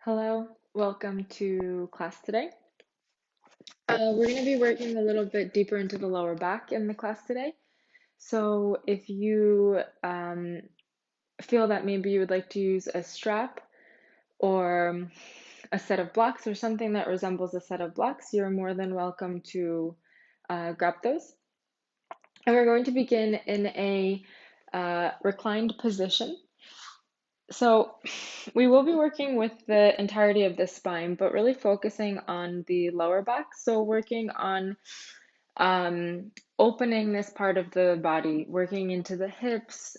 Hello, welcome to class today. We're going to be working a little bit deeper into the lower back in the class today. So if you feel that maybe you would like to use a strap or a set of blocks or something that resembles a set of blocks, you're more than welcome to grab those. And we're going to begin in a reclined position. So we will be working with the entirety of the spine, but really focusing on the lower back. So working on opening this part of the body, working into the hips,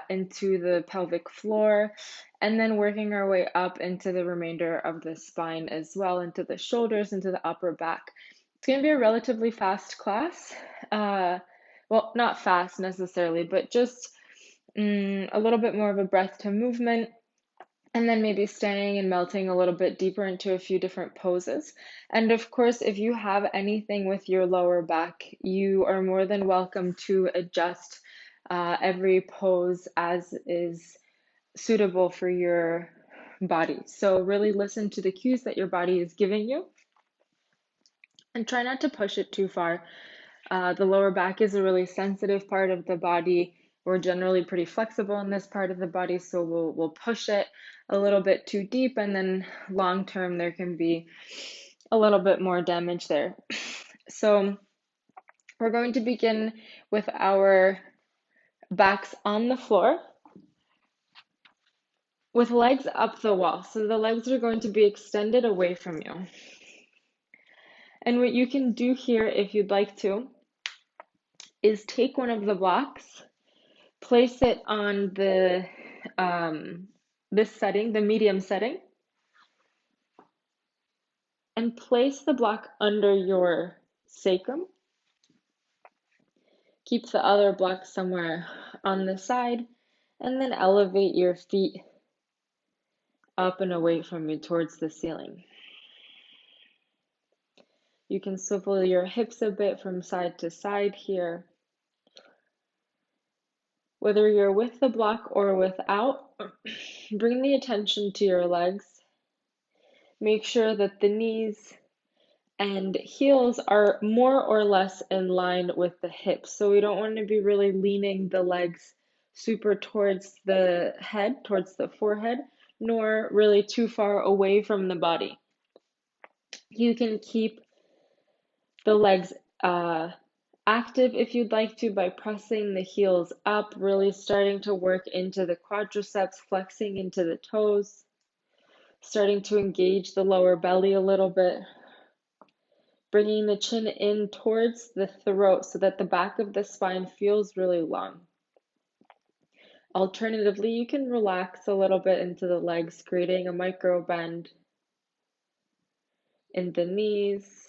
into the pelvic floor, and then working our way up into the remainder of the spine as well, into the shoulders, into the upper back. It's going to be a relatively fast class. Well, not fast necessarily, but just a little bit more of a breath to movement, and then maybe staying and melting a little bit deeper into a few different poses. And of course, if you have anything with your lower back, you are more than welcome to adjust every pose as is suitable for your body. So really listen to the cues that your body is giving you and try not to push it too far. The lower back is a really sensitive part of the body. We're generally pretty flexible in this part of the body, so we'll push it a little bit too deep, and then long term there can be a little bit more damage there. So we're going to begin with our backs on the floor with legs up the wall. So the legs are going to be extended away from you. And what you can do here, if you'd like to, is take one of the blocks, place it on the this setting, the medium setting, and place the block under your sacrum. Keep the other block somewhere on the side, and then elevate your feet up and away from you towards the ceiling. You can swivel your hips a bit from side to side here. Whether you're with the block or without, bring the attention to your legs. Make sure that the knees and heels are more or less in line with the hips. So we don't want to be really leaning the legs super towards the head, towards the forehead, nor really too far away from the body. You can keep the legs active if you'd like to by pressing the heels up, really starting to work into the quadriceps, flexing into the toes, starting to engage the lower belly a little bit, bringing the chin in towards the throat so that the back of the spine feels really long. Alternatively, you can relax a little bit into the legs, creating a micro bend in the knees.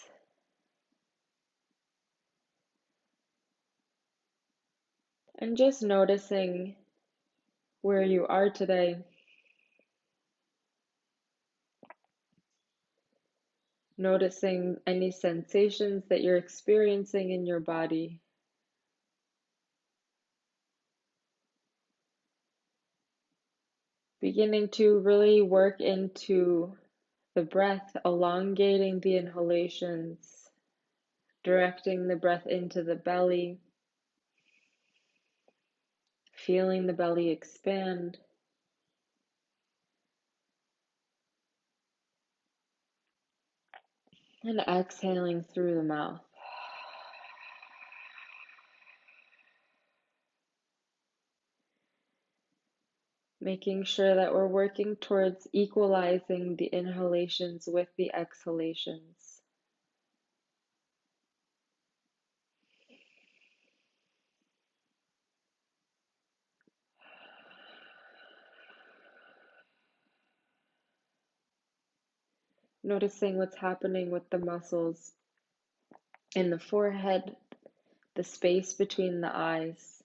And just noticing where you are today. Noticing any sensations that you're experiencing in your body. Beginning to really work into the breath, elongating the inhalations, directing the breath into the belly, feeling the belly expand. And exhaling through the mouth. Making sure that we're working towards equalizing the inhalations with the exhalations. Noticing what's happening with the muscles in the forehead, the space between the eyes.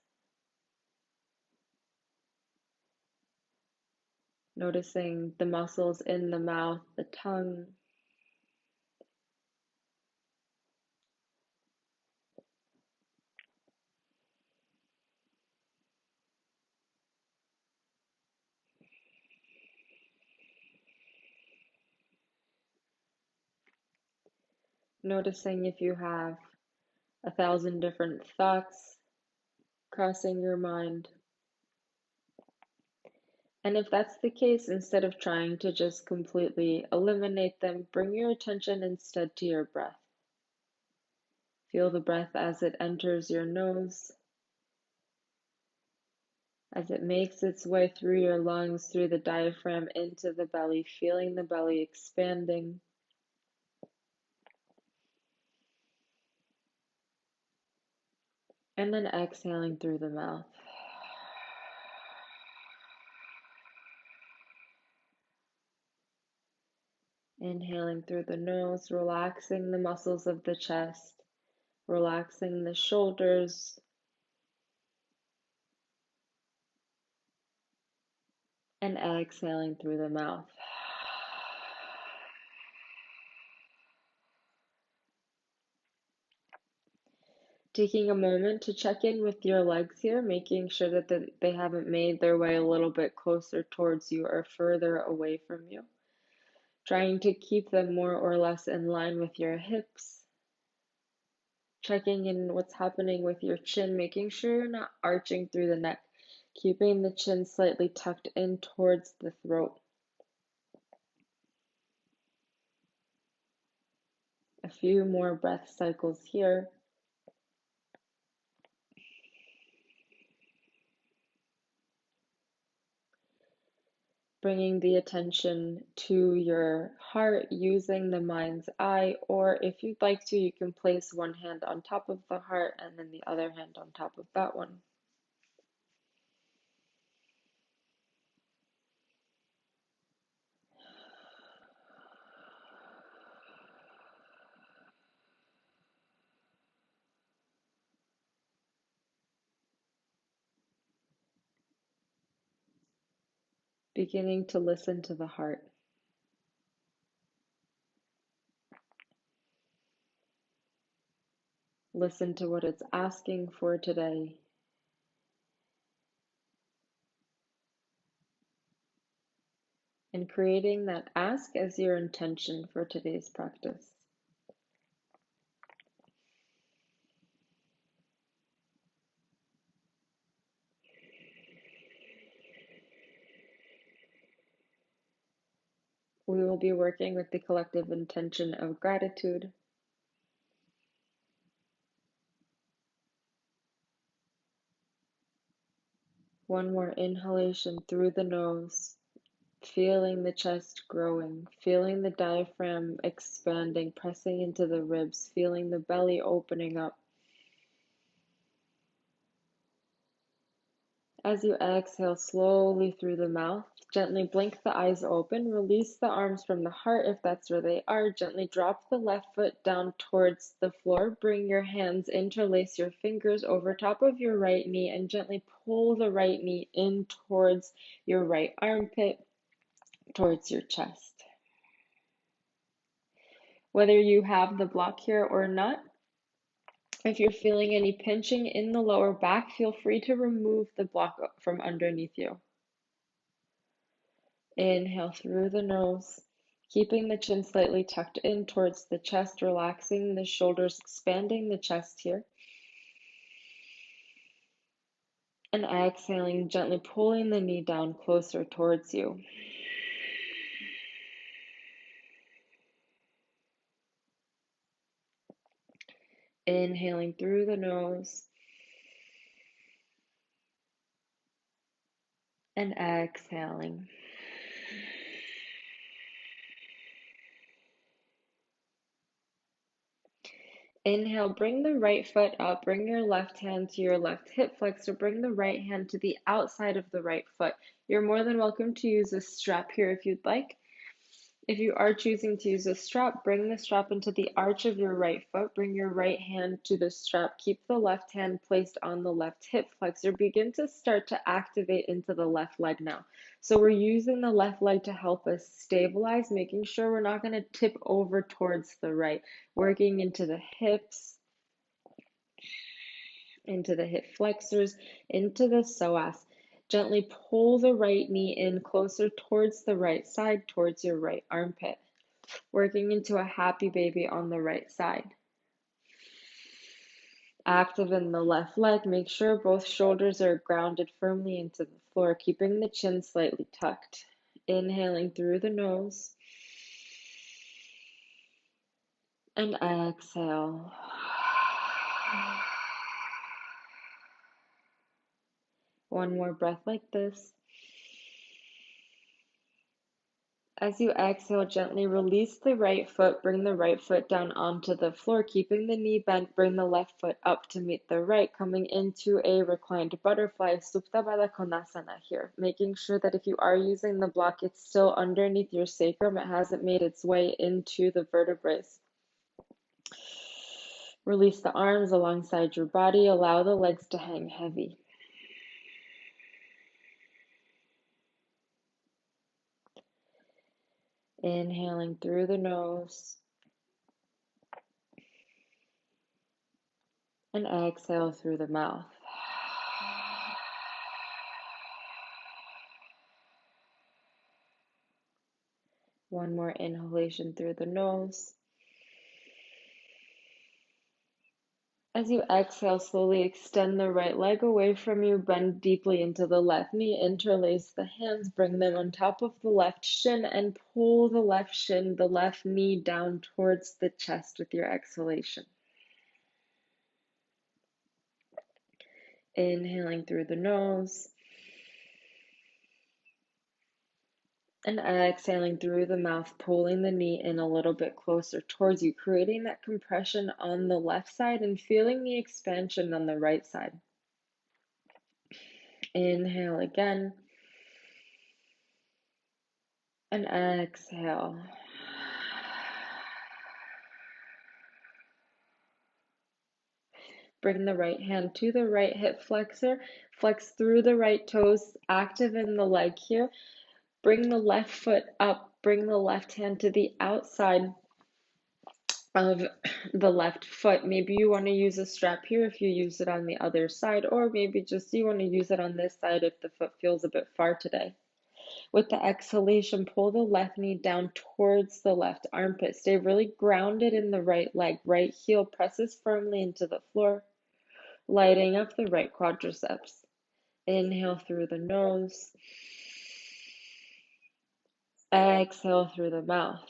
Noticing the muscles in the mouth, the tongue. Noticing if you have 1,000 different thoughts crossing your mind. And if that's the case, instead of trying to just completely eliminate them, bring your attention instead to your breath. Feel the breath as it enters your nose, as it makes its way through your lungs, through the diaphragm, into the belly, feeling the belly expanding. And then exhaling through the mouth. Inhaling through the nose, relaxing the muscles of the chest, relaxing the shoulders, and exhaling through the mouth. Taking a moment to check in with your legs here, making sure that they haven't made their way a little bit closer towards you or further away from you. Trying to keep them more or less in line with your hips. Checking in what's happening with your chin, making sure you're not arching through the neck, keeping the chin slightly tucked in towards the throat. A few more breath cycles here. Bringing the attention to your heart using the mind's eye, or if you'd like to, you can place one hand on top of the heart and then the other hand on top of that one. Beginning to listen to the heart. Listen to what it's asking for today. And creating that ask as your intention for today's practice. We will be working with the collective intention of gratitude. One more inhalation through the nose, feeling the chest growing, feeling the diaphragm expanding, pressing into the ribs, feeling the belly opening up. As you exhale slowly through the mouth, gently blink the eyes open, release the arms from the heart if that's where they are. Gently drop the left foot down towards the floor. Bring your hands, interlace your fingers over top of your right knee, and gently pull the right knee in towards your right armpit, towards your chest. Whether you have the block here or not, if you're feeling any pinching in the lower back, feel free to remove the block from underneath you. Inhale through the nose, keeping the chin slightly tucked in towards the chest, relaxing the shoulders, expanding the chest here. And exhaling, gently pulling the knee down closer towards you. Inhaling through the nose. And exhaling. Inhale, bring the right foot up, bring your left hand to your left hip flexor, bring the right hand to the outside of the right foot. You're more than welcome to use a strap here if you'd like. If you are choosing to use a strap, bring the strap into the arch of your right foot, bring your right hand to the strap, keep the left hand placed on the left hip flexor, begin to start to activate into the left leg now. So we're using the left leg to help us stabilize, making sure we're not going to tip over towards the right, working into the hips, into the hip flexors, into the psoas. Gently pull the right knee in closer towards the right side, towards your right armpit. working into a happy baby on the right side. Active in the left leg, make sure both shoulders are grounded firmly into the floor, keeping the chin slightly tucked. Inhaling through the nose and exhale. One more breath like this. As you exhale, gently release the right foot, bring the right foot down onto the floor, keeping the knee bent, bring the left foot up to meet the right, coming into a reclined butterfly, Supta Baddha Konasana here, making sure that if you are using the block, it's still underneath your sacrum, it hasn't made its way into the vertebrae. Release the arms alongside your body, allow the legs to hang heavy. Inhaling through the nose and exhale through the mouth. One more inhalation through the nose. As you exhale, slowly extend the right leg away from you, bend deeply into the left knee, interlace the hands, bring them on top of the left shin, and pull the left shin, the left knee down towards the chest with your exhalation. Inhaling through the nose and exhaling through the mouth, pulling the knee in a little bit closer towards you, creating that compression on the left side and feeling the expansion on the right side. Inhale again and exhale. Bring the right hand to the right hip flexor, flex through the right toes, active in the leg here. Bring the left foot up, bring the left hand to the outside of the left foot. Maybe you want to use a strap here if you use it on the other side, or maybe just you want to use it on this side if the foot feels a bit far today. With the exhalation, pull the left knee down towards the left armpit. Stay really grounded in the right leg. Right heel presses firmly into the floor, lighting up the right quadriceps. Inhale through the nose. Exhale through the mouth.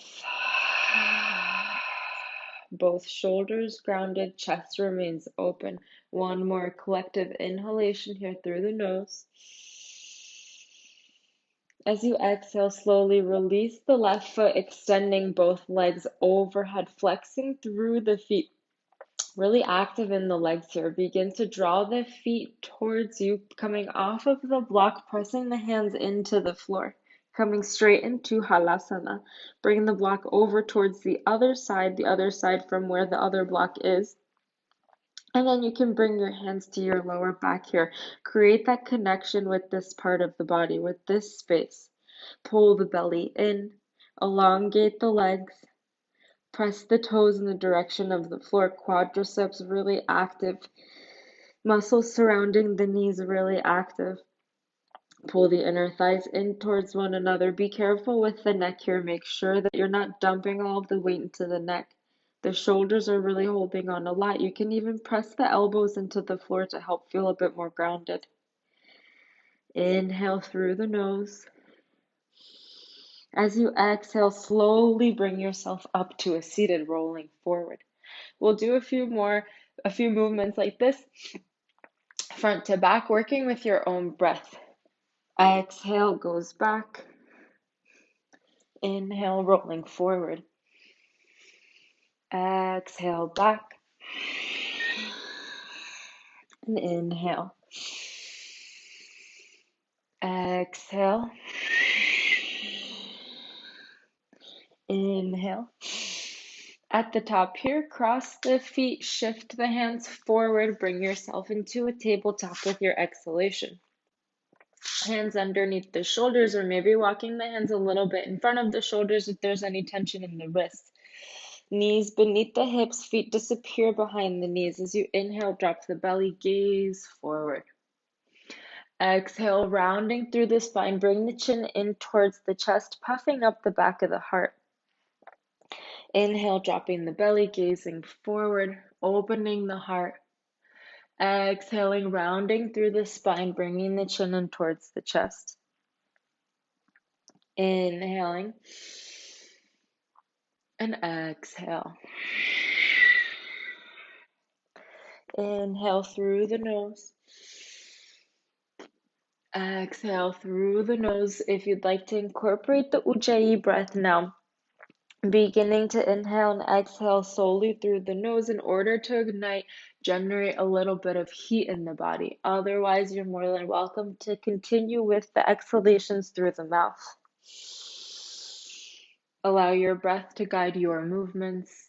Both shoulders grounded, chest remains open. One more collective inhalation here through the nose. As you exhale, slowly release the left foot, extending both legs overhead, flexing through the feet. Really active in the legs here. Begin to draw the feet towards you, coming off of the block, pressing the hands into the floor, coming straight into Halasana. Bring the block over towards the other side from where the other block is. And then you can bring your hands to your lower back here. Create that connection with this part of the body, with this space. Pull the belly in, elongate the legs. Press the toes in the direction of the floor, quadriceps really active, muscles surrounding the knees really active. Pull the inner thighs in towards one another. Be careful with the neck here. Make sure that you're not dumping all of the weight into the neck. The shoulders are really holding on a lot. You can even press the elbows into the floor to help feel a bit more grounded. Inhale through the nose. As you exhale, slowly bring yourself up to a seated rolling forward. We'll do a few movements like this, front to back, working with your own breath. Exhale, goes back. Inhale, rolling forward. Exhale, back. And inhale. Exhale. Inhale. At the top here, cross the feet, shift the hands forward, bring yourself into a tabletop with your exhalation. Hands underneath the shoulders, or maybe walking the hands a little bit in front of the shoulders if there's any tension in the wrists. Knees beneath the hips, feet disappear behind the knees. As you inhale, drop the belly, gaze forward. Exhale, rounding through the spine, bring the chin in towards the chest, puffing up the back of the heart. Inhale, dropping the belly, gazing forward, opening the heart. Exhaling, rounding through the spine, bringing the chin in towards the chest. Inhaling and exhale. Inhale through the nose. Exhale through the nose. If you'd like to incorporate the Ujjayi breath now, beginning to inhale and exhale solely through the nose in order to ignite, generate a little bit of heat in the body. Otherwise, you're more than welcome to continue with the exhalations through the mouth. Allow your breath to guide your movements.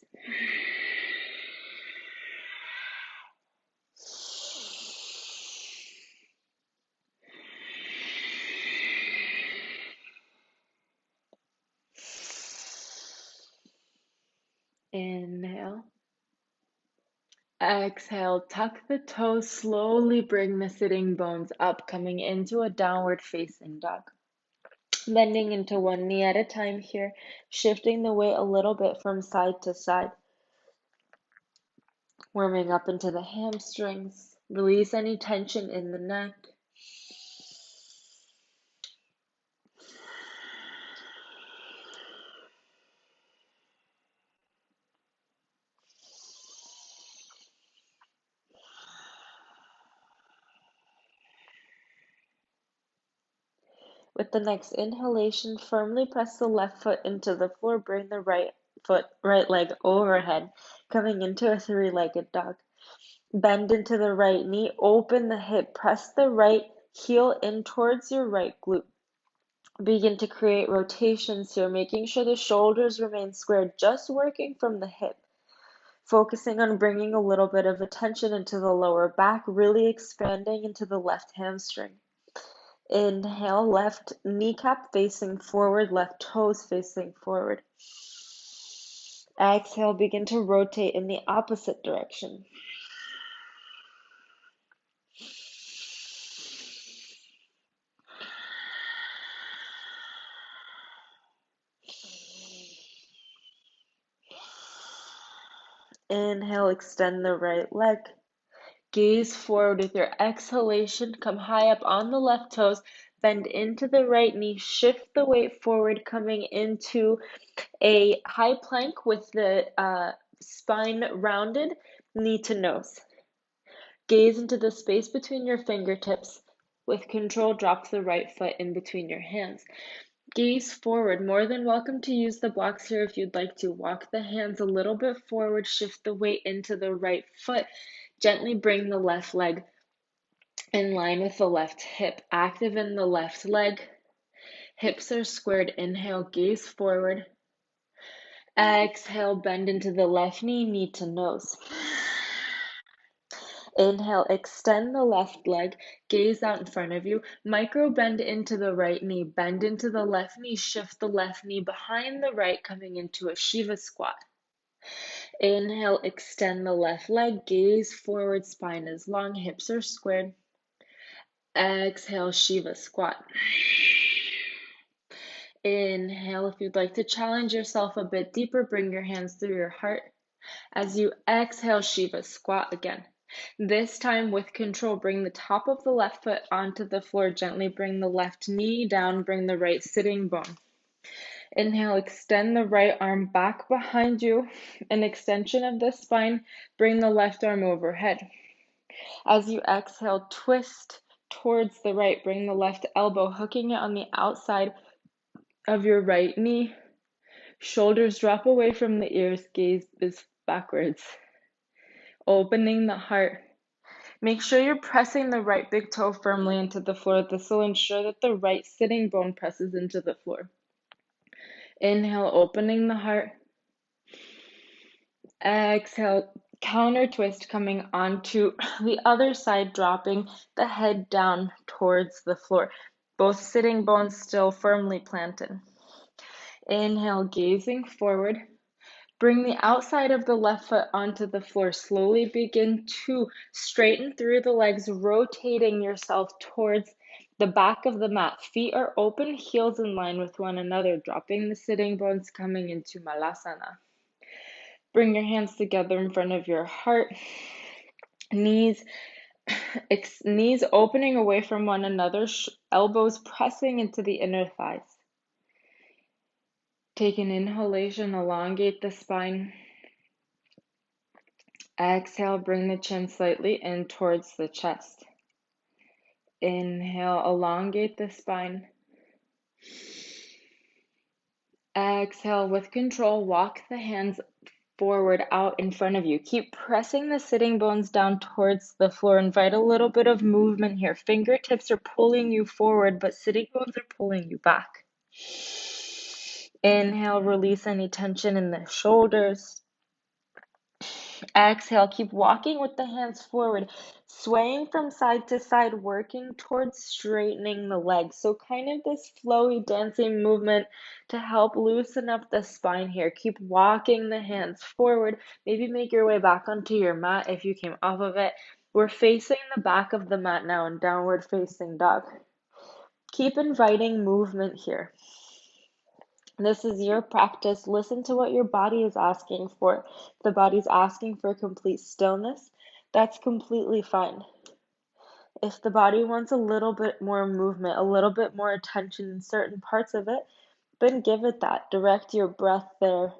Inhale. Exhale, tuck the toes, slowly bring the sitting bones up, coming into a downward facing dog. Bending into one knee at a time here, shifting the weight a little bit from side to side. Warming up into the hamstrings. Release any tension in the neck. With the next inhalation, firmly press the left foot into the floor. Bring the right leg overhead, coming into a three-legged dog. Bend into the right knee, open the hip, press the right heel in towards your right glute. Begin to create rotations here, making sure the shoulders remain squared, just working from the hip. Focusing on bringing a little bit of attention into the lower back, really expanding into the left hamstring. Inhale, left kneecap facing forward, left toes facing forward. Exhale, begin to rotate in the opposite direction. Inhale, extend the right leg. Gaze forward with your exhalation. Come high up on the left toes. Bend into the right knee. Shift the weight forward, coming into a high plank with the spine rounded, knee to nose. Gaze into the space between your fingertips. With control, drop the right foot in between your hands. Gaze forward. More than welcome to use the blocks here if you'd like to. Walk the hands a little bit forward. Shift the weight into the right foot. Gently bring the left leg in line with the left hip. Active in the left leg. Hips are squared. Inhale, gaze forward. Exhale, bend into the left knee, knee to nose. Inhale, extend the left leg, gaze out in front of you. Micro bend into the right knee, bend into the left knee, shift the left knee behind the right, coming into a Shiva squat. Inhale, extend the left leg, gaze forward, spine is long, hips are squared. Exhale, Shiva squat. Inhale, if you'd like to challenge yourself a bit deeper, bring your hands through your heart. As you exhale, Shiva squat again. This time with control, bring the top of the left foot onto the floor. Gently bring the left knee down, bring the right sitting bone. Inhale, extend the right arm back behind you. An extension of the spine, bring the left arm overhead. As you exhale, twist towards the right. Bring the left elbow, hooking it on the outside of your right knee. Shoulders drop away from the ears, gaze is backwards. Opening the heart. Make sure you're pressing the right big toe firmly into the floor. This will ensure that the right sitting bone presses into the floor. Inhale, opening the heart. Exhale, counter twist coming onto the other side, dropping the head down towards the floor. Both sitting bones still firmly planted. Inhale, gazing forward. Bring the outside of the left foot onto the floor. Slowly begin to straighten through the legs, rotating yourself towards the back of the mat. Feet are open, heels in line with one another, dropping the sitting bones, coming into Malasana. Bring your hands together in front of your heart. Knees opening away from one another, elbows pressing into the inner thighs. Take an inhalation, elongate the spine. Exhale, bring the chin slightly in towards the chest. Inhale, elongate the spine. Exhale, with control, walk the hands forward out in front of you. Keep pressing the sitting bones down towards the floor. Invite a little bit of movement here. Fingertips are pulling you forward, but sitting bones are pulling you back. Inhale, release any tension in the shoulders. Exhale, keep walking with the hands forward, swaying from side to side, working towards straightening the legs. So kind of this flowy dancing movement to help loosen up the spine here. Keep walking the hands forward. Maybe make your way back onto your mat if you came off of it. We're facing the back of the mat now in downward facing dog. Keep inviting movement here. This is your practice. Listen to what your body is asking for. If the body's asking for complete stillness, that's completely fine. If the body wants a little bit more movement, a little bit more attention in certain parts of it, then give it that. Direct your breath there.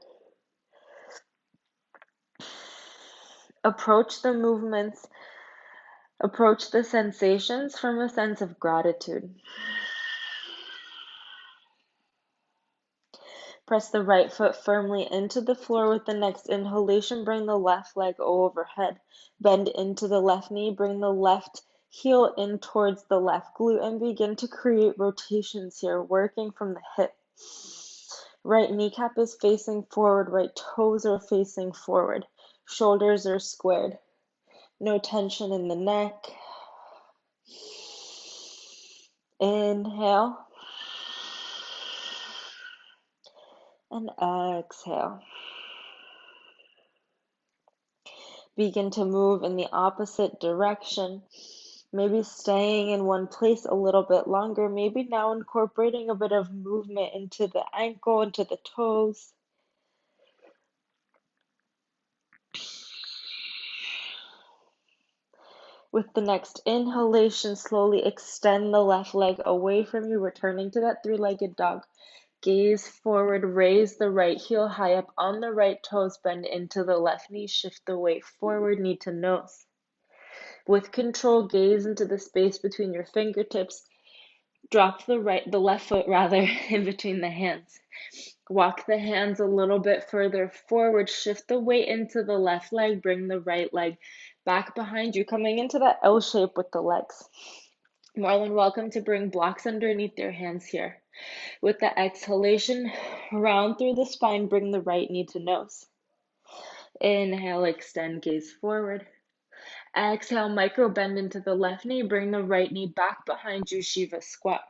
Approach the movements, approach the sensations from a sense of gratitude. Press the right foot firmly into the floor with the next inhalation. Bring the left leg overhead. Bend into the left knee. Bring the left heel in towards the left glute and begin to create rotations here, working from the hip. Right kneecap is facing forward. Right toes are facing forward. Shoulders are squared. No tension in the neck. Inhale. And exhale. Begin to move in the opposite direction. Maybe staying in one place a little bit longer. Maybe now incorporating a bit of movement into the ankle, into the toes. With the next inhalation, slowly extend the left leg away from you, returning to that three-legged dog. Gaze forward, raise the right heel high up on the right toes, bend into the left knee, shift the weight forward, knee to nose. With control, gaze into the space between your fingertips. Drop the left foot in between the hands. Walk the hands a little bit further forward. Shift the weight into the left leg. Bring the right leg back behind you, coming into that L shape with the legs. More than welcome to bring blocks underneath your hands here. With the exhalation, round through the spine, bring the right knee to nose. Inhale, extend, gaze forward. Exhale, micro bend into the left knee. Bring the right knee back behind you, Shiva squat.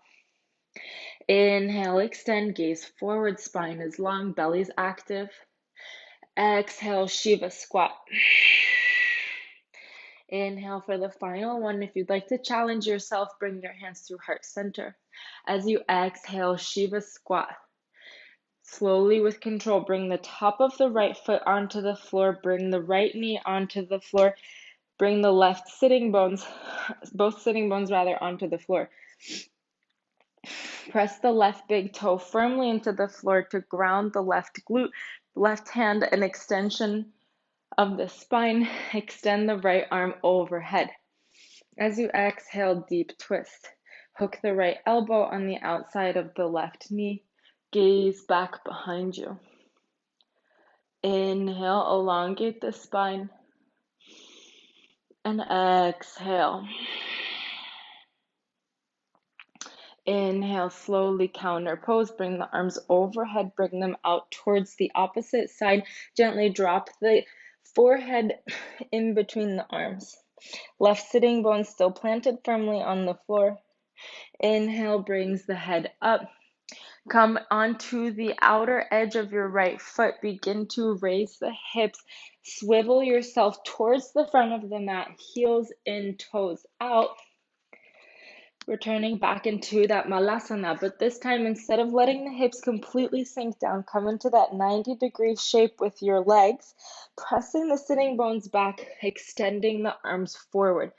Inhale, extend, gaze forward, spine is long, belly's active. Exhale, Shiva squat. Inhale for the final one. If you'd like to challenge yourself, bring your hands to heart center. As you exhale, Shiva squat. Slowly with control, bring the top of the right foot onto the floor. Bring the right knee onto the floor. Bring the left both sitting bones onto the floor. Press the left big toe firmly into the floor to ground the left glute. Left hand, an extension of the spine. Extend the right arm overhead. As you exhale, deep twist. Hook the right elbow on the outside of the left knee. Gaze back behind you. Inhale, elongate the spine. And exhale. Inhale, slowly counter pose. Bring the arms overhead. Bring them out towards the opposite side. Gently drop the forehead in between the arms. Left sitting bone still planted firmly on the floor. Inhale brings the head up. Come onto the outer edge of your right foot. Begin to raise the hips. Swivel yourself towards the front of the mat. Heels in, toes out. Returning back into that malasana, but this time instead of letting the hips completely sink down, come into that 90-degree shape with your legs, pressing the sitting bones back, extending the arms forward,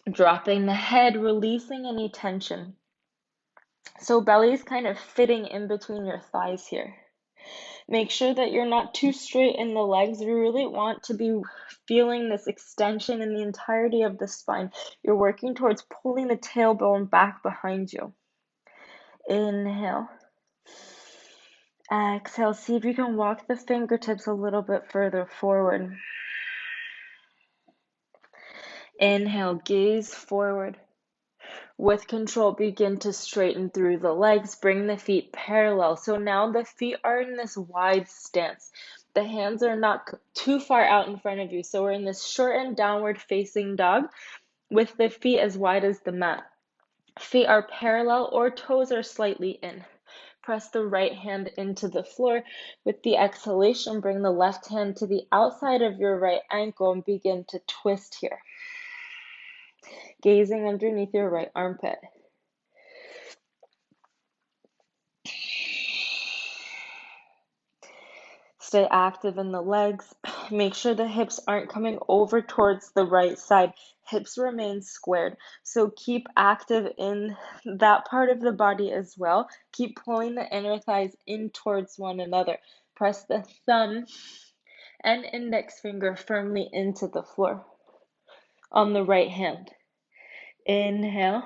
dropping the head, releasing any tension. So belly is kind of fitting in between your thighs here. Make sure that you're not too straight in the legs. You really want to be feeling this extension in the entirety of the spine. You're working towards pulling the tailbone back behind you. Inhale. Exhale. See if you can walk the fingertips a little bit further forward. Inhale. Gaze forward. With control, begin to straighten through the legs. Bring the feet parallel. So now the feet are in this wide stance. The hands are not too far out in front of you. So we're in this shortened downward facing dog with the feet as wide as the mat. Feet are parallel or toes are slightly in. Press the right hand into the floor. With the exhalation, bring the left hand to the outside of your right ankle and begin to twist here. Gazing underneath your right armpit. Stay active in the legs. Make sure the hips aren't coming over towards the right side. Hips remain squared. So keep active in that part of the body as well. Keep pulling the inner thighs in towards one another. Press the thumb and index finger firmly into the floor on the right hand. Inhale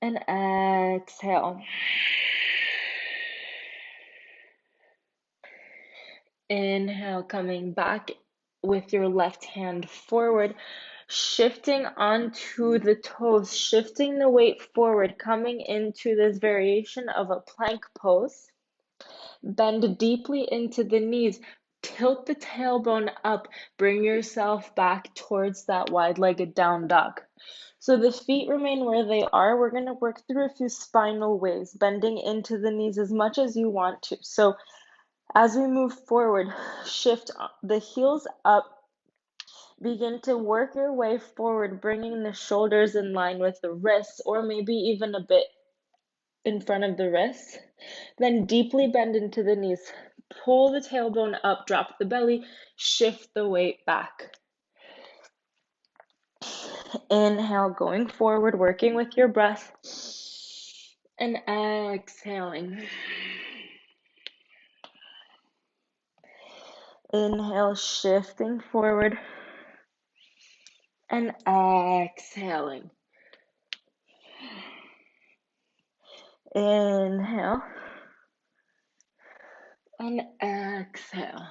and exhale. Inhale, coming back with your left hand forward, shifting onto the toes, shifting the weight forward, coming into this variation of a plank pose. Bend deeply into the knees, tilt the tailbone up, bring yourself back towards that wide-legged down dog. So the feet remain where they are. We're going to work through a few spinal waves, bending into the knees as much as you want to. So as we move forward, shift the heels up. Begin to work your way forward, bringing the shoulders in line with the wrists, or maybe even a bit in front of the wrists. Then deeply bend into the knees. Pull the tailbone up, drop the belly, shift the weight back. Inhale, going forward, working with your breath. And exhaling. Inhale, shifting forward. And exhaling. Inhale. And exhale.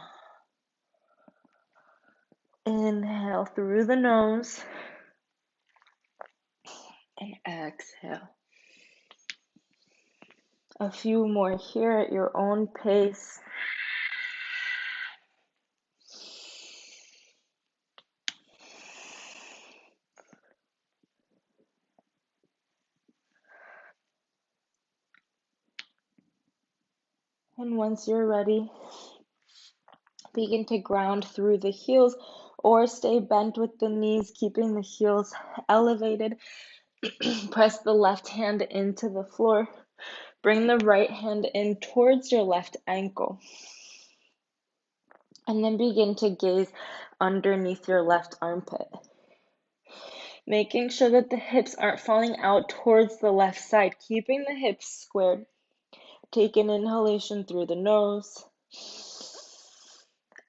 Inhale through the nose. And exhale. A few more here at your own pace. And once you're ready, begin to ground through the heels or stay bent with the knees, keeping the heels elevated. Press the left hand into the floor. Bring the right hand in towards your left ankle. And then begin to gaze underneath your left armpit. Making sure that the hips aren't falling out towards the left side, keeping the hips squared. Take an inhalation through the nose.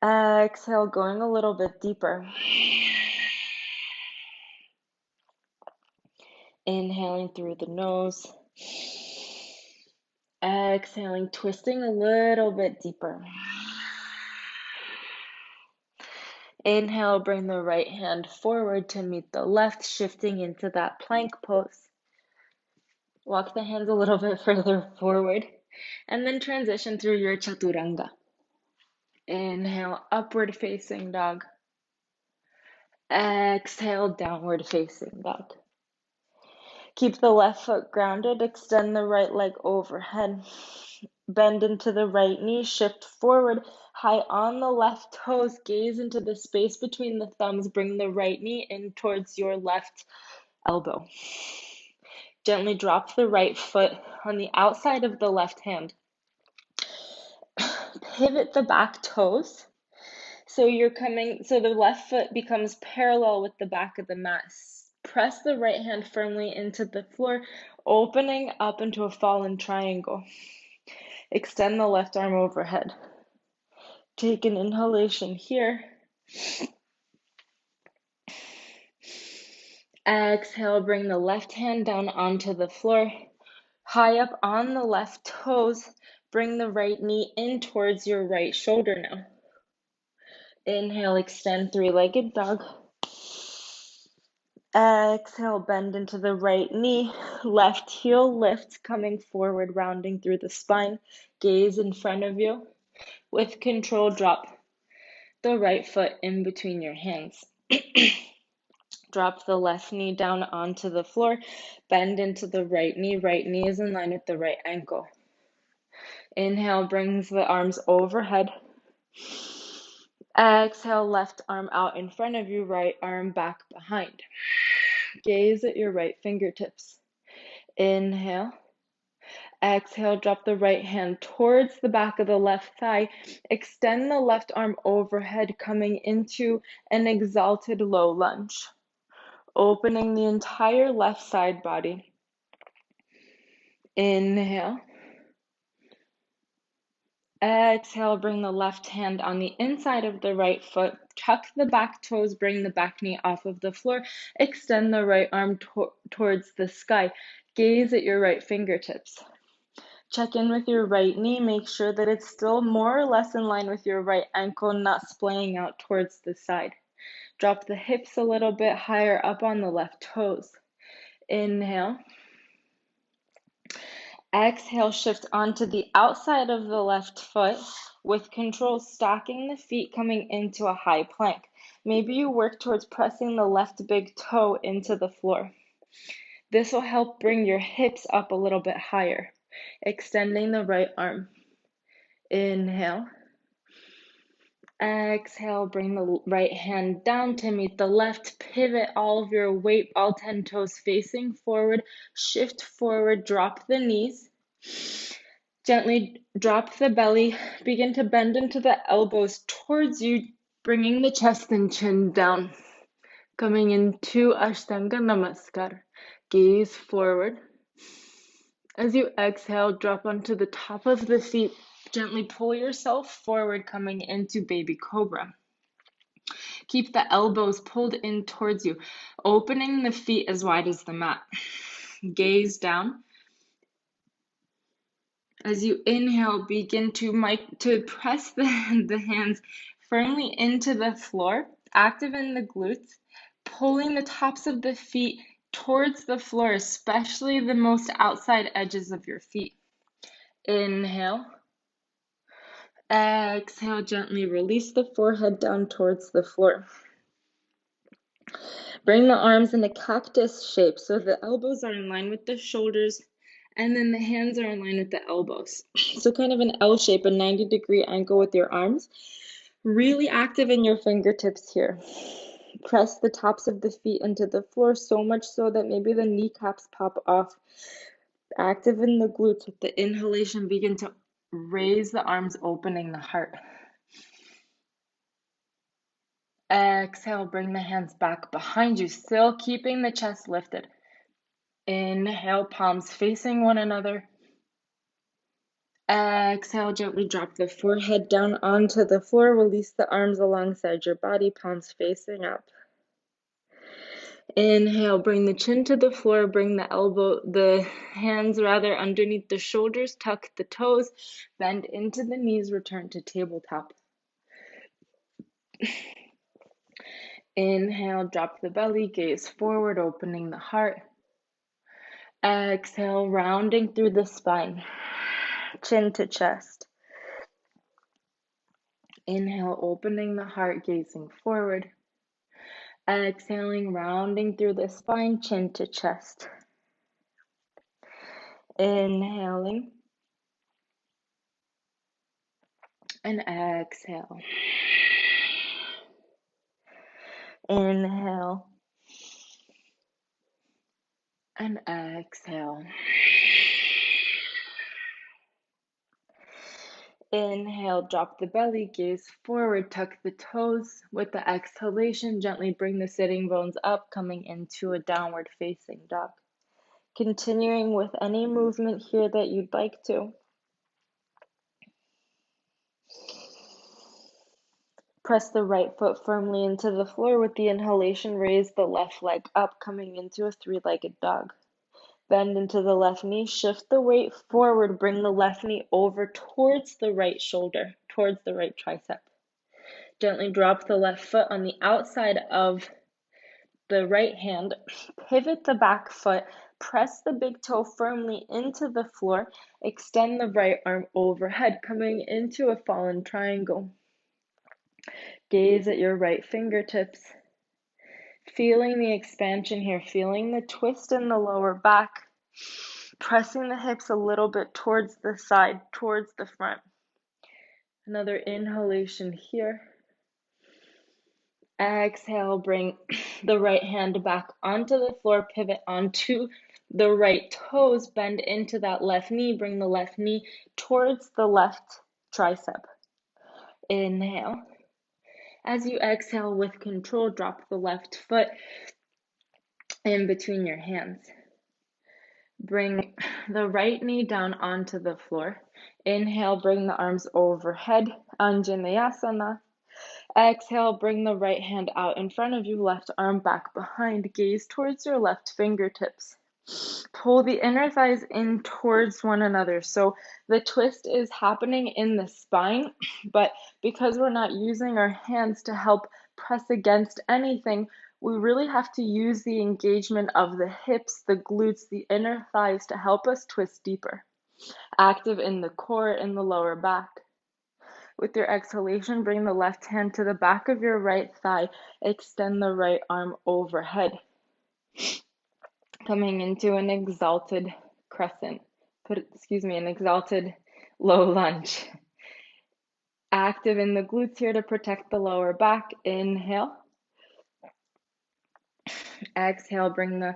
Exhale, going a little bit deeper. Inhaling through the nose. Exhaling, twisting a little bit deeper. Inhale, bring the right hand forward to meet the left, shifting into that plank pose. Walk the hands a little bit further forward, and then transition through your chaturanga. Inhale, upward facing dog. Exhale, downward facing dog. Keep the left foot grounded, extend the right leg overhead. Bend into the right knee, shift forward, high on the left toes, gaze into the space between the thumbs, bring the right knee in towards your left elbow. Gently drop the right foot on the outside of the left hand. Pivot the back toes. So the left foot becomes parallel with the back of the mat. Press the right hand firmly into the floor, opening up into a fallen triangle. Extend the left arm overhead. Take an inhalation here. Exhale, bring the left hand down onto the floor. High up on the left toes, bring the right knee in towards your right shoulder now. Inhale, extend three-legged dog. Exhale, bend into the right knee. Left heel lifts, coming forward, rounding through the spine. Gaze in front of you. With control, drop the right foot in between your hands. Drop the left knee down onto the floor. Bend into the right knee. Right knee is in line with the right ankle. Inhale, brings the arms overhead. Exhale, left arm out in front of you, right arm back behind. Gaze at your right fingertips. Inhale. Exhale, drop the right hand towards the back of the left thigh. Extend the left arm overhead, coming into an exalted low lunge. Opening the entire left side body. Inhale. Exhale, bring the left hand on the inside of the right foot. Tuck the back toes, bring the back knee off of the floor. Extend the right arm towards the sky. Gaze at your right fingertips. Check in with your right knee. Make sure that it's still more or less in line with your right ankle, not splaying out towards the side. Drop the hips a little bit higher up on the left toes. Inhale. Exhale, shift onto the outside of the left foot with control, stacking the feet, coming into a high plank. Maybe you work towards pressing the left big toe into the floor. This will help bring your hips up a little bit higher. Extending the right arm. Inhale. Exhale, bring the right hand down to meet the left. Pivot all of your weight, all 10 toes facing forward. Shift forward, drop the knees. Gently drop the belly. Begin to bend into the elbows towards you, bringing the chest and chin down. Coming into Ashtanga Namaskar. Gaze forward. As you exhale, drop onto the top of the feet. Gently pull yourself forward, coming into Baby Cobra. Keep the elbows pulled in towards you, opening the feet as wide as the mat. Gaze down. As you inhale, begin to press the hands firmly into the floor, active in the glutes, pulling the tops of the feet towards the floor, especially the most outside edges of your feet. Inhale. Exhale, gently release the forehead down towards the floor. Bring the arms in a cactus shape so the elbows are in line with the shoulders and then the hands are in line with the elbows. So kind of an L shape, a 90-degree angle with your arms. Really active in your fingertips here. Press the tops of the feet into the floor, so much so that maybe the kneecaps pop off. Active in the glutes with the inhalation. Begin to raise the arms, opening the heart. Exhale, bring the hands back behind you, still keeping the chest lifted. Inhale, palms facing one another. Exhale, gently drop the forehead down onto the floor. Release the arms alongside your body, palms facing up. Inhale, bring the chin to the floor, bring the hands underneath the shoulders, tuck the toes, bend into the knees, return to tabletop. Inhale, drop the belly, gaze forward, opening the heart. Exhale, rounding through the spine, chin to chest. Inhale, opening the heart, gazing forward. Exhaling, rounding through the spine, chin to chest. Inhaling. And exhale. Inhale. And exhale. Inhale, drop the belly, gaze forward, tuck the toes. With the exhalation, gently bring the sitting bones up, coming into a downward facing dog. Continuing with any movement here that you'd like to. Press the right foot firmly into the floor. With the inhalation, raise the left leg up, coming into a three-legged dog. Bend into the left knee, shift the weight forward, bring the left knee over towards the right shoulder, towards the right tricep. Gently drop the left foot on the outside of the right hand, pivot the back foot, press the big toe firmly into the floor, extend the right arm overhead, coming into a fallen triangle. Gaze at your right fingertips, feeling the expansion here, feeling the twist in the lower back, pressing the hips a little bit towards the side, towards the front. Another inhalation here. Exhale, bring the right hand back onto the floor, pivot onto the right toes, bend into that left knee, bring the left knee towards the left tricep. Inhale. As you exhale with control, drop the left foot in between your hands. Bring the right knee down onto the floor. Inhale, bring the arms overhead, Anjaneyasana. Exhale, bring the right hand out in front of you, left arm back behind, gaze towards your left fingertips. Pull the inner thighs in towards one another. So the twist is happening in the spine, but because we're not using our hands to help press against anything, we really have to use the engagement of the hips, the glutes, the inner thighs to help us twist deeper. Active in the core and the lower back. With your exhalation, bring the left hand to the back of your right thigh. Extend the right arm overhead. Coming into an exalted crescent. An exalted low lunge. Active in the glutes here to protect the lower back. Inhale. Exhale, bring the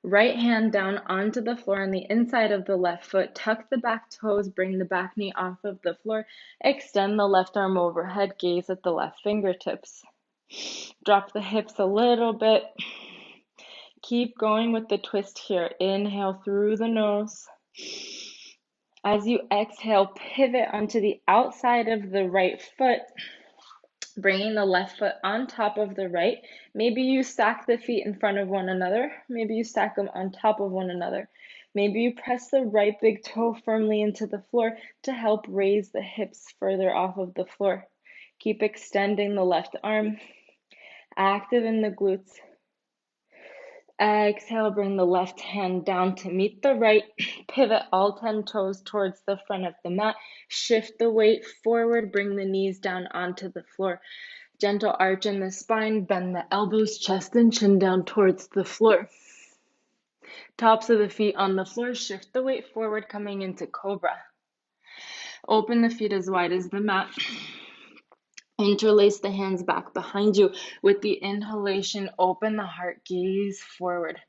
right hand down onto the floor on the inside of the left foot. Tuck the back toes, bring the back knee off of the floor. Extend the left arm overhead, gaze at the left fingertips. Drop the hips a little bit. Keep going with the twist here. Inhale through the nose. As you exhale, pivot onto the outside of the right foot, bringing the left foot on top of the right. Maybe you stack the feet in front of one another. Maybe you stack them on top of one another. Maybe you press the right big toe firmly into the floor to help raise the hips further off of the floor. Keep extending the left arm, active in the glutes. Exhale, bring the left hand down to meet the right. Pivot all 10 toes towards the front of the mat. Shift the weight forward, bring the knees down onto the floor. Gentle arch in the spine, bend the elbows, chest and chin down towards the floor. Tops of the feet on the floor, shift the weight forward, coming into cobra. Open the feet as wide as the mat. Interlace the hands back behind you. With the inhalation, open the heart, gaze forward.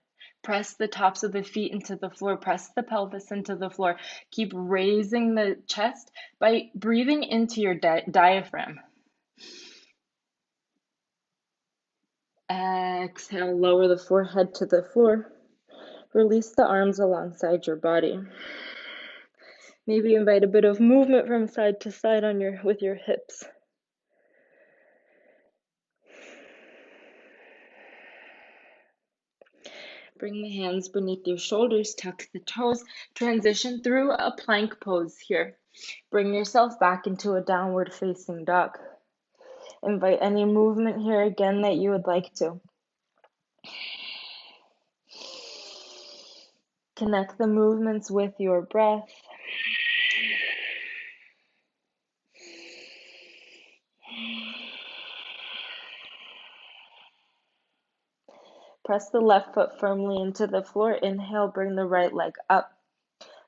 Press the tops of the feet into the floor. Press the pelvis into the floor. Keep raising the chest by breathing into your diaphragm. Exhale, lower the forehead to the floor. Release the arms alongside your body. Maybe invite a bit of movement from side to side with your hips. Bring the hands beneath your shoulders, tuck the toes, transition through a plank pose here. Bring yourself back into a downward facing dog. Invite any movement here again that you would like to. Connect the movements with your breath. Press the left foot firmly into the floor. Inhale, bring the right leg up.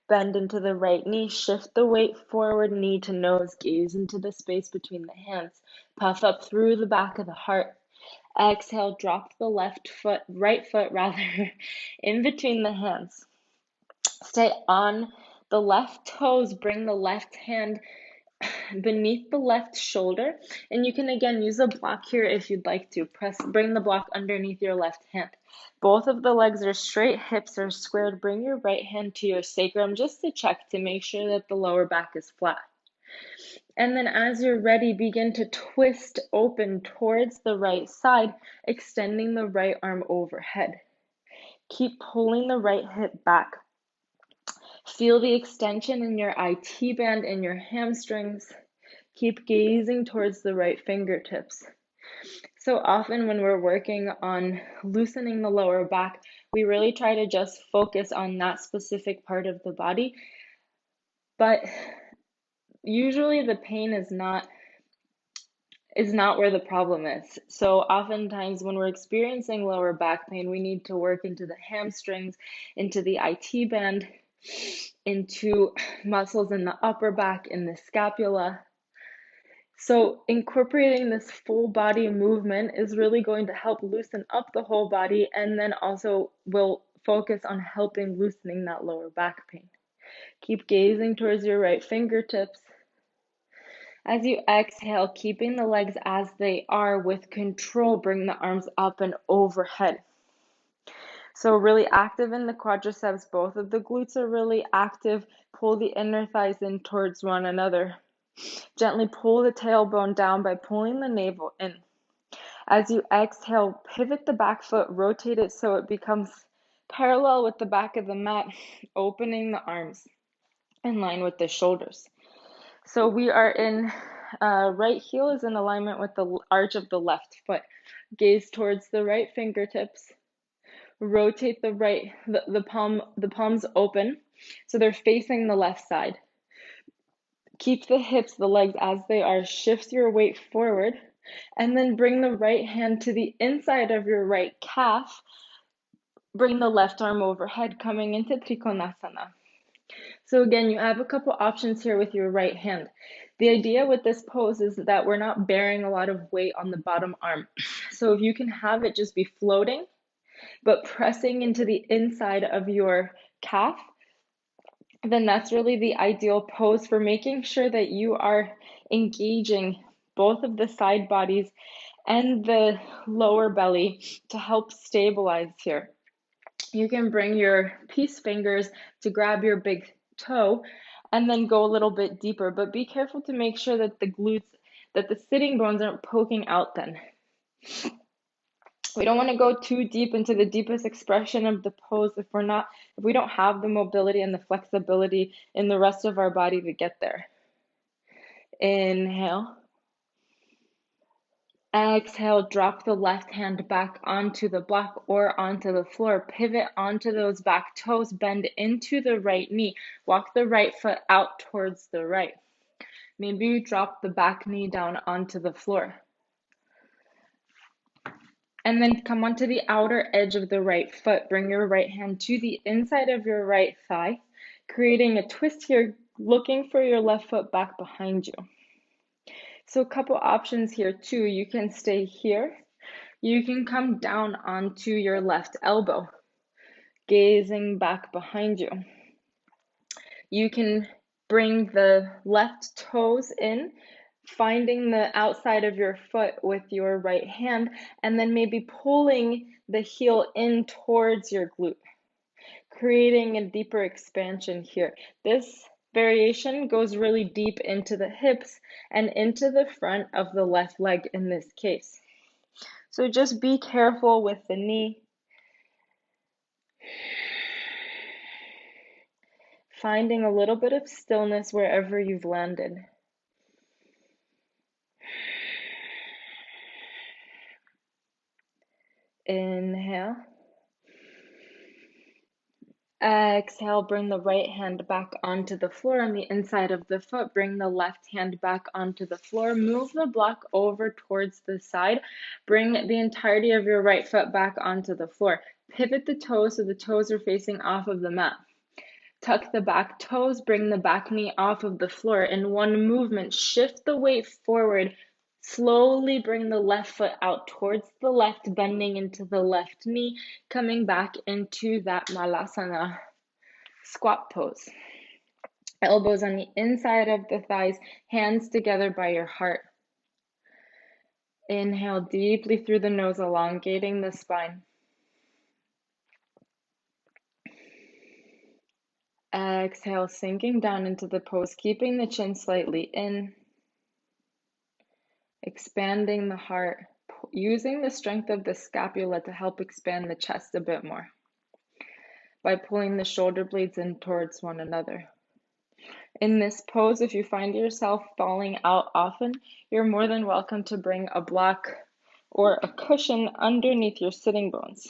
Bend into the right knee. Shift the weight forward, knee to nose. Gaze into the space between the hands. Puff up through the back of the heart. Exhale, drop the right foot rather, in between the hands. Stay on the left toes, bring the left hand beneath the left shoulder, and you can again use a block here if you'd like to. Bring the block underneath your left hand. Both of the legs are straight, hips are squared. Bring your right hand to your sacrum just to check to make sure that the lower back is flat. And then as you're ready, begin to twist open towards the right side, extending the right arm overhead. Keep pulling the right hip back. Feel the extension in your IT band and your hamstrings. Keep gazing towards the right fingertips. So often when we're working on loosening the lower back, we really try to just focus on that specific part of the body. But usually the pain is not where the problem is. So oftentimes when we're experiencing lower back pain, we need to work into the hamstrings, into the IT band, into muscles in the upper back, in the scapula. So incorporating this full body movement is really going to help loosen up the whole body, and then also will focus on helping loosening that lower back pain. Keep gazing towards your right fingertips. As you exhale, keeping the legs as they are with control, bring the arms up and overhead. So really active in the quadriceps, both of the glutes are really active. Pull the inner thighs in towards one another. Gently pull the tailbone down by pulling the navel in. As you exhale, pivot the back foot, rotate it so it becomes parallel with the back of the mat, opening the arms in line with the shoulders. So we are in right heel is in alignment with the arch of the left foot. Gaze towards the right fingertips. Rotate the palms open so they're facing the left side. Keep the hips, the legs as they are. Shift your weight forward, and then bring the right hand to the inside of your right calf. Bring the left arm overhead, coming into Trikonasana. So again, you have a couple options here with your right hand. The idea with this pose is that we're not bearing a lot of weight on the bottom arm. So if you can have it just be floating, but pressing into the inside of your calf, then that's really the ideal pose for making sure that you are engaging both of the side bodies and the lower belly to help stabilize here. You can bring your peace fingers to grab your big toe and then go a little bit deeper, but be careful to make sure that the sitting bones aren't poking out then. We don't want to go too deep into the deepest expression of the pose if we don't have the mobility and the flexibility in the rest of our body to get there. Inhale. Exhale, drop the left hand back onto the block or onto the floor. Pivot onto those back toes, bend into the right knee. Walk the right foot out towards the right. Maybe you drop the back knee down onto the floor. And then come onto the outer edge of the right foot. Bring your right hand to the inside of your right thigh, creating a twist here, looking for your left foot back behind you. So a couple options here too. You can stay here. You can come down onto your left elbow, gazing back behind you. You can bring the left toes in, finding the outside of your foot with your right hand, and then maybe pulling the heel in towards your glute, creating a deeper expansion here. This variation goes really deep into the hips and into the front of the left leg in this case. So just be careful with the knee. Finding a little bit of stillness wherever you've landed. Inhale. Exhale, bring the right hand back onto the floor on the inside of the foot. Bring the left hand back onto the floor. Move the block over towards the side. Bring the entirety of your right foot back onto the floor. Pivot the toes so the toes are facing off of the mat. Tuck the back toes, bring the back knee off of the floor. In one movement, shift the weight forward, Slowly bring the left foot out towards the left, bending into the left knee, coming back into that Malasana squat pose. Elbows on the inside of the thighs, hands together by your heart. Inhale deeply through the nose, elongating the spine. Exhale, sinking down into the pose, keeping the chin slightly in, expanding the heart, using the strength of the scapula to help expand the chest a bit more by pulling the shoulder blades in towards one another. In this pose, if you find yourself falling out often, you're more than welcome to bring a block or a cushion underneath your sitting bones.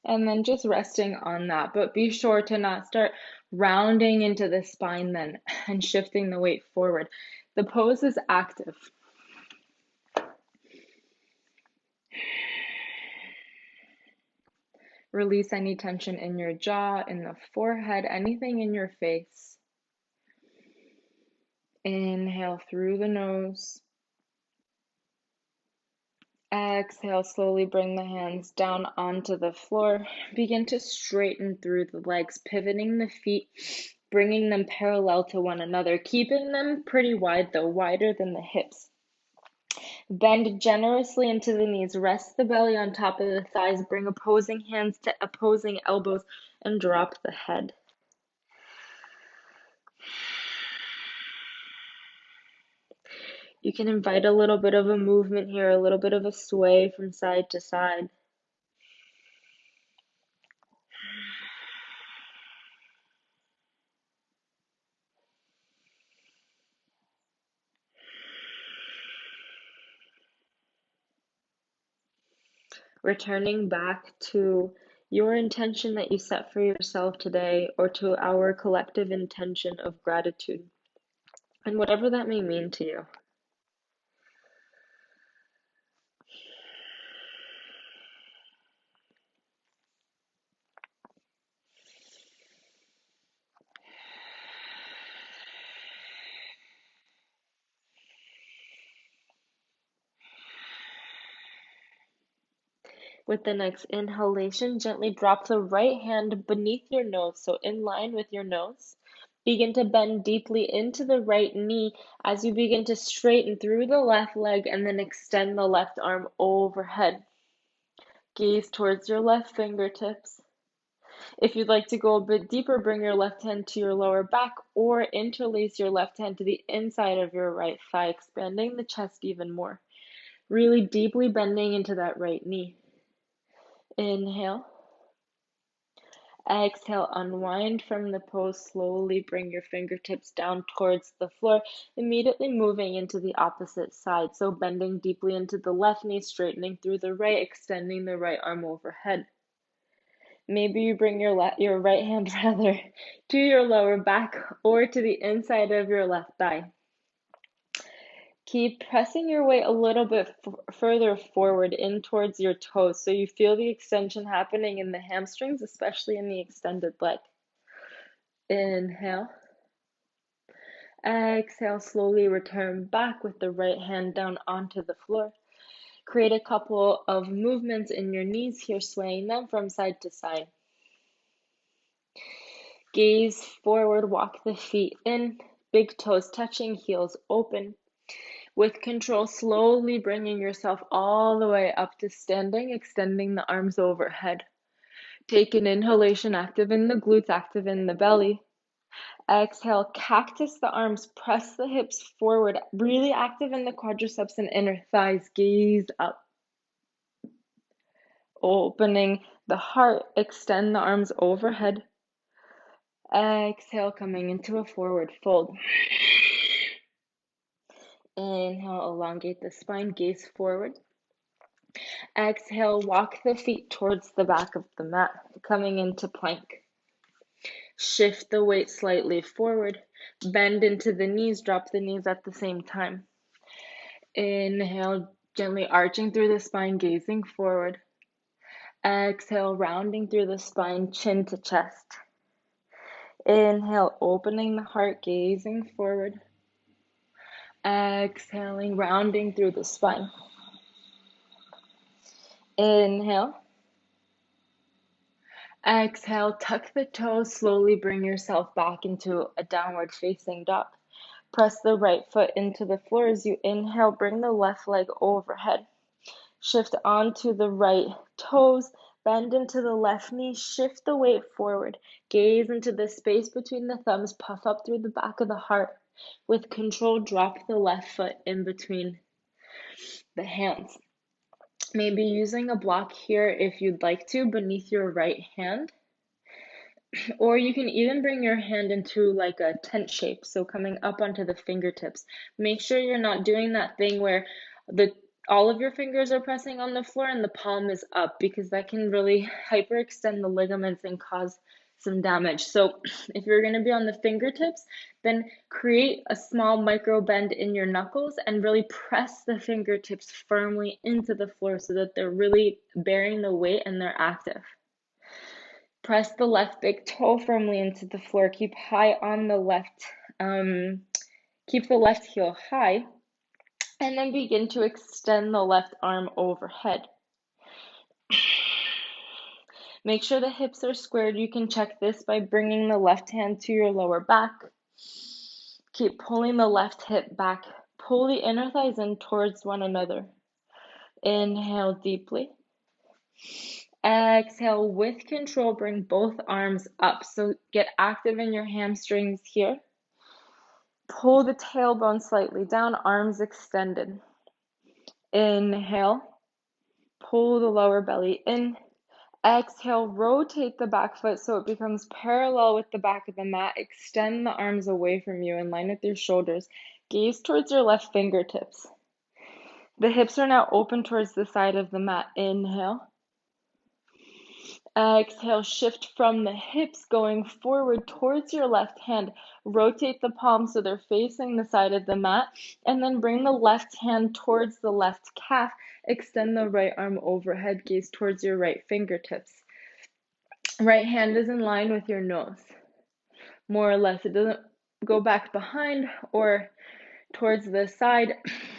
And then just resting on that. But be sure to not start rounding into the spine then and shifting the weight forward. The pose is active. Release any tension in your jaw, in the forehead, anything in your face. Inhale through the nose. Exhale, slowly bring the hands down onto the floor. Begin to straighten through the legs, pivoting the feet, bringing them parallel to one another, keeping them pretty wide though, wider than the hips. Bend generously into the knees, rest the belly on top of the thighs, bring opposing hands to opposing elbows, and drop the head. You can invite a little bit of a movement here, a little bit of a sway from side to side. Returning back to your intention that you set for yourself today, or to our collective intention of gratitude, and whatever that may mean to you. With the next inhalation, gently drop the right hand beneath your nose, so in line with your nose. Begin to bend deeply into the right knee as you begin to straighten through the left leg and then extend the left arm overhead. Gaze towards your left fingertips. If you'd like to go a bit deeper, bring your left hand to your lower back or interlace your left hand to the inside of your right thigh, expanding the chest even more. Really deeply bending into that right knee. Inhale. Exhale, unwind from the pose. Slowly bring your fingertips down towards the floor, immediately moving into the opposite side. So bending deeply into the left knee, straightening through the right, extending the right arm overhead. Maybe you bring your right hand rather to your lower back or to the inside of your left thigh. Keep pressing your weight a little bit further forward in towards your toes so you feel the extension happening in the hamstrings, especially in the extended leg. Inhale. Exhale, slowly return back with the right hand down onto the floor. Create a couple of movements in your knees here, swaying them from side to side. Gaze forward, walk the feet in, big toes touching, heels open. With control, slowly bringing yourself all the way up to standing, extending the arms overhead. Take an inhalation, active in the glutes, active in the belly. Exhale, cactus the arms, press the hips forward, really active in the quadriceps and inner thighs. Gaze up. Opening the heart, extend the arms overhead. Exhale, coming into a forward fold. Inhale, elongate the spine, gaze forward. Exhale, walk the feet towards the back of the mat, coming into plank. Shift the weight slightly forward. Bend into the knees, drop the knees at the same time. Inhale, gently arching through the spine, gazing forward. Exhale, rounding through the spine, chin to chest. Inhale, opening the heart, gazing forward. Exhaling, rounding through the spine. Inhale. Exhale, tuck the toes, slowly bring yourself back into a downward facing dog. Press the right foot into the floor as you inhale, bring the left leg overhead. Shift onto the right toes, bend into the left knee, shift the weight forward. Gaze into the space between the thumbs, puff up through the back of the heart. With control, drop the left foot in between the hands. Maybe using a block here if you'd like to, beneath your right hand. Or you can even bring your hand into like a tent shape, so coming up onto the fingertips. Make sure you're not doing that thing where all of your fingers are pressing on the floor and the palm is up, because that can really hyperextend the ligaments and cause some damage. So if you're going to be on the fingertips, then create a small micro bend in your knuckles and really press the fingertips firmly into the floor so that they're really bearing the weight and they're active. Press the left big toe firmly into the floor. Keep high on the left, keep the left heel high, and then begin to extend the left arm overhead. Make sure the hips are squared. You can check this by bringing the left hand to your lower back. Keep pulling the left hip back. Pull the inner thighs in towards one another. Inhale deeply. Exhale with control, bring both arms up. So get active in your hamstrings here. Pull the tailbone slightly down, arms extended. Inhale, pull the lower belly in. Exhale, rotate the back foot so it becomes parallel with the back of the mat. Extend the arms away from you in line with your shoulders. Gaze towards your left fingertips. The hips are now open towards the side of the mat. Inhale. Exhale, shift from the hips going forward towards your left hand. Rotate the palms so they're facing the side of the mat, and then bring the left hand towards the left calf. Extend the right arm overhead, gaze towards your right fingertips. Right hand is in line with your nose, more or less. It doesn't go back behind or towards the side.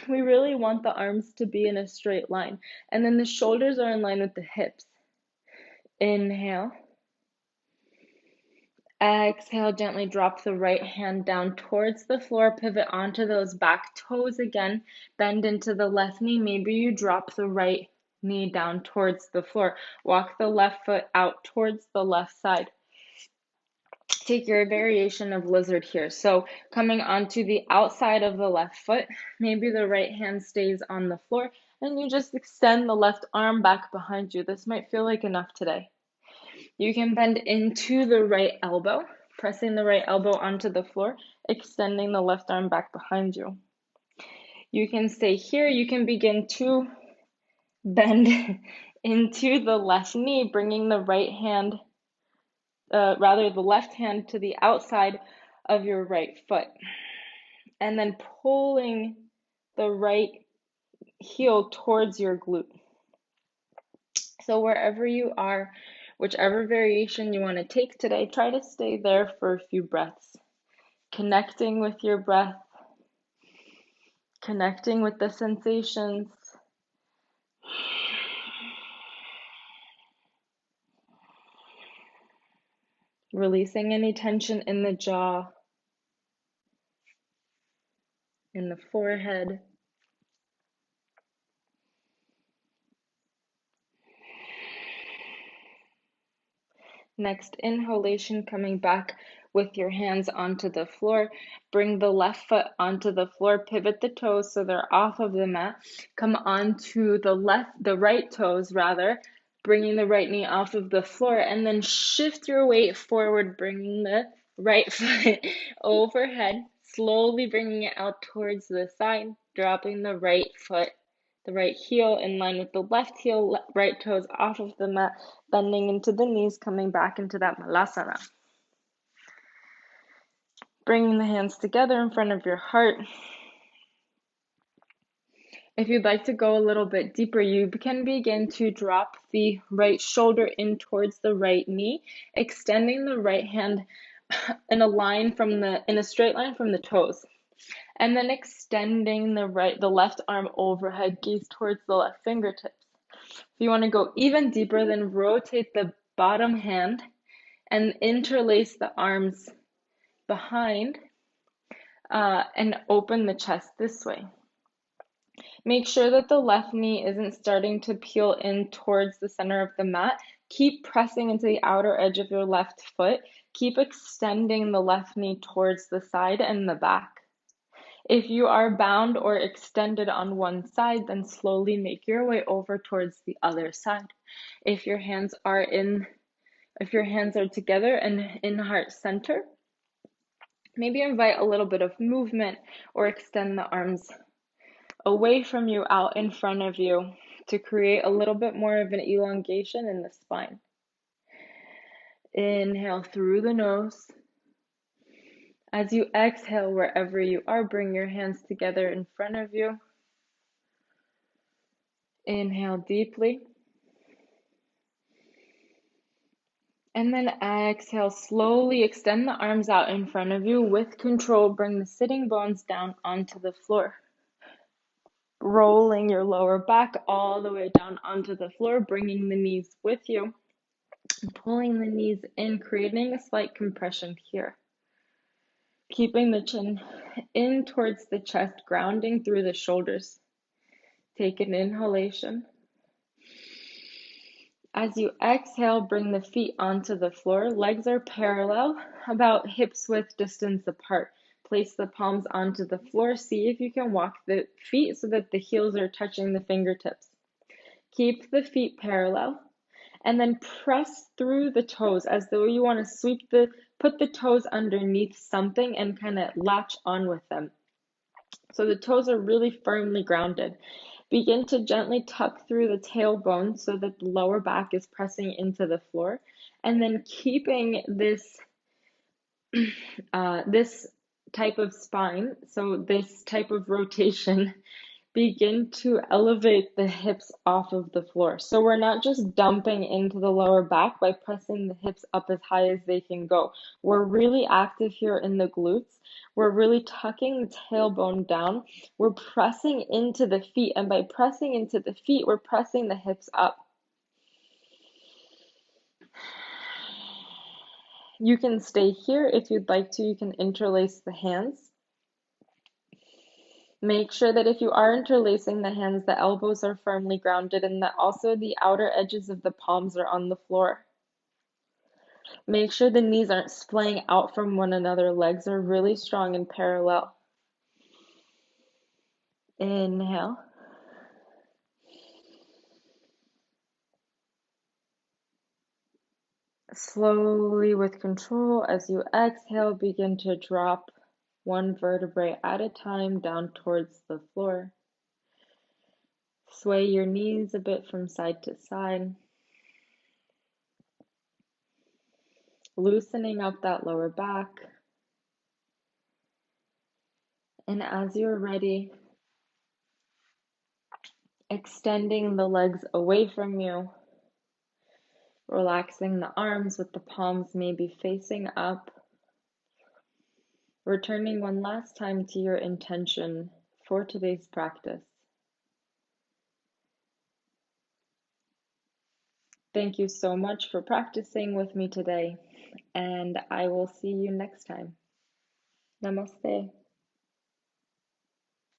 We really want the arms to be in a straight line, and then the shoulders are in line with the hips. Inhale. Exhale, gently drop the right hand down towards the floor, pivot onto those back toes again, bend into the left knee. Maybe you drop the right knee down towards the floor. Walk the left foot out towards the left side. Take your variation of lizard here. So coming onto the outside of the left foot, maybe the right hand stays on the floor, and you just extend the left arm back behind you. This might feel like enough today. You can bend into the right elbow, pressing the right elbow onto the floor, extending the left arm back behind you. You can stay here. You can begin to bend into the left knee, bringing the right hand, the left hand to the outside of your right foot, and then pulling the right heel towards your glute. So wherever you are, whichever variation you want to take today, try to stay there for a few breaths. Connecting with your breath, connecting with the sensations. Releasing any tension in the jaw, in the forehead. Next inhalation, coming back with your hands onto the floor. Bring the left foot onto the floor, pivot the toes so they're off of the mat. Come onto the right toes rather, bringing the right knee off of the floor, and then shift your weight forward, bringing the right foot overhead, slowly bringing it out towards the side, dropping the right foot, the right heel in line with the left heel, right toes off of the mat, bending into the knees, coming back into that malasana. Bringing the hands together in front of your heart. If you'd like to go a little bit deeper, you can begin to drop the right shoulder in towards the right knee, extending the right hand in a straight line from the toes. And then extending the left arm overhead, gaze towards the left fingertips. If you want to go even deeper, then rotate the bottom hand and interlace the arms behind and open the chest this way. Make sure that the left knee isn't starting to peel in towards the center of the mat. Keep pressing into the outer edge of your left foot. Keep extending the left knee towards the side and the back. If you are bound or extended on one side, then slowly make your way over towards the other side. If your hands are together and in heart center, maybe invite a little bit of movement or extend the arms away from you, out in front of you, to create a little bit more of an elongation in the spine. Inhale through the nose. As you exhale, wherever you are, bring your hands together in front of you. Inhale deeply. And then exhale, slowly extend the arms out in front of you. With control, bring the sitting bones down onto the floor. Rolling your lower back all the way down onto the floor, bringing the knees with you. Pulling the knees in, creating a slight compression here. Keeping the chin in towards the chest, grounding through the shoulders. Take an inhalation. As you exhale, bring the feet onto the floor. Legs are parallel, about hips width distance apart. Place the palms onto the floor. See if you can walk the feet so that the heels are touching the fingertips. Keep the feet parallel. And then press through the toes as though you want to put the toes underneath something and kind of latch on with them. So the toes are really firmly grounded. Begin to gently tuck through the tailbone so that the lower back is pressing into the floor. And then keeping this, this type of spine, so this type of rotation, begin to elevate the hips off of the floor. So we're not just dumping into the lower back by pressing the hips up as high as they can go. We're really active here in the glutes. We're really tucking the tailbone down. We're pressing into the feet, and by pressing into the feet, we're pressing the hips up. You can stay here if you'd like to. You can interlace the hands. Make sure that if you are interlacing the hands, the elbows are firmly grounded and that also the outer edges of the palms are on the floor. Make sure the knees aren't splaying out from one another. Legs are really strong and parallel. Inhale. Slowly, with control, as you exhale, begin to drop one vertebrae at a time down towards the floor. Sway your knees a bit from side to side. Loosening up that lower back. And as you're ready, extending the legs away from you, relaxing the arms with the palms maybe facing up, returning one last time to your intention for today's practice. Thank you so much for practicing with me today, and I will see you next time. Namaste.